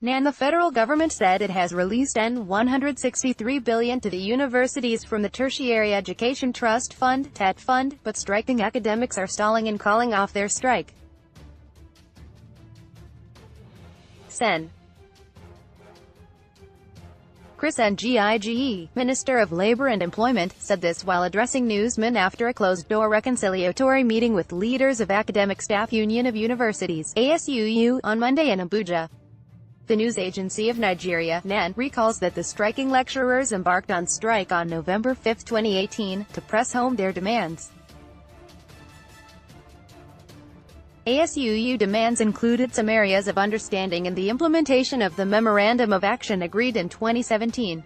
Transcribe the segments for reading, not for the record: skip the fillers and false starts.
NAN The Federal Government said it has released N163 billion to the universities from the Tertiary Education Trust Fund, TETFund, but striking academics are stalling and calling off their strike. Sen. Chris Ngige, Minister of Labor and Employment, said this while addressing newsmen after a closed-door reconciliatory meeting with leaders of Academic Staff Union of Universities, ASUU, on Monday in Abuja. The news agency of Nigeria, NAN, recalls that the striking lecturers embarked on strike on November 5, 2018, to press home their demands. ASUU demands included some areas of understanding in the implementation of the Memorandum of Action agreed in 2017.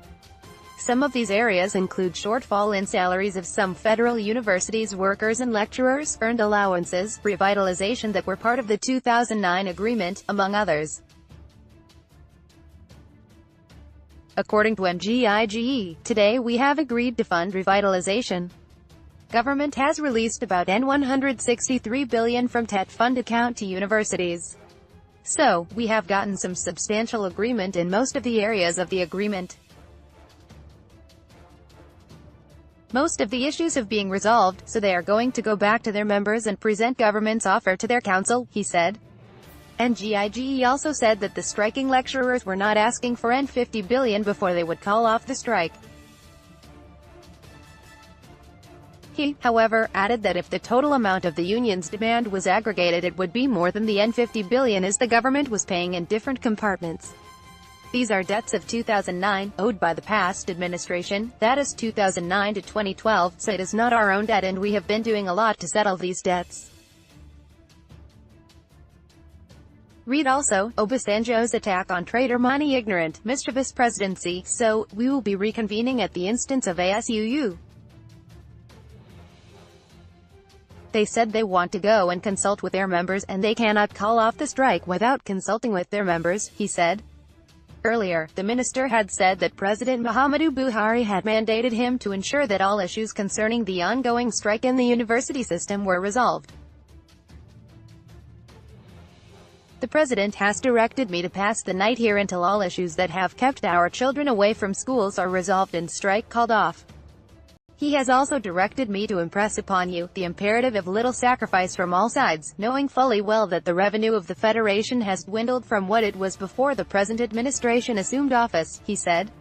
Some of these areas include shortfall in salaries of some federal universities' workers and lecturers, earned allowances, revitalization that were part of the 2009 agreement, among others. According to Ngige, today we have agreed to fund revitalization. Government has released about N163 billion from TETFund account to universities. So, we have gotten some substantial agreement in most of the areas of the agreement. Most of the issues have been resolved, so they are going to go back to their members and present government's offer to their council, he said. Ngige also said that the striking lecturers were not asking for N50 billion before they would call off the strike. He, however, added that if the total amount of the union's demand was aggregated it would be more than the N50 billion as the government was paying in different compartments. These are debts of 2009, owed by the past administration, that is 2009 to 2012, so it is not our own debt and we have been doing a lot to settle these debts. Read also, Obasanjo's attack on traitor Mani ignorant, mischievous presidency, so, we will be reconvening at the instance of ASUU. They said they want to go and consult with their members, and they cannot call off the strike without consulting with their members, he said. Earlier, the minister had said that President Muhammadu Buhari had mandated him to ensure that all issues concerning the ongoing strike in the university system were resolved. The president has directed me to pass the night here until all issues that have kept our children away from schools are resolved and strike called off. He has also directed me to impress upon you the imperative of little sacrifice from all sides, knowing fully well that the revenue of the Federation has dwindled from what it was before the present administration assumed office, he said.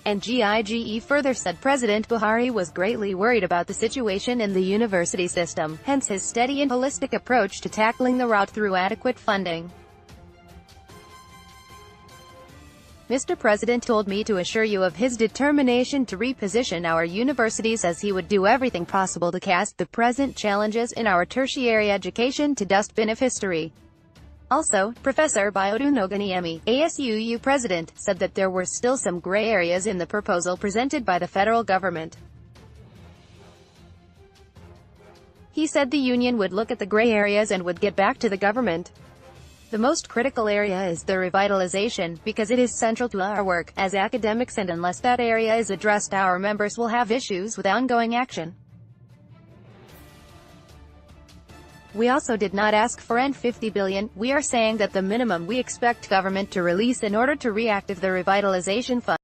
Ngige further said President Buhari was greatly worried about the situation in the university system, hence his steady and holistic approach to tackling the route through adequate funding. Mr. President told me to assure you of his determination to reposition our universities as he would do everything possible to cast the present challenges in our tertiary education to dustbin of history. Also, Professor Biodun Oganiemi, ASUU president, said that there were still some gray areas in the proposal presented by the federal government. He said the union would look at the gray areas and would get back to the government. The most critical area is the revitalization, because it is central to our work as academics, and unless that area is addressed our members will have issues with ongoing action. We also did not ask for N50 billion, we are saying that the minimum we expect government to release in order to reactive the revitalization fund.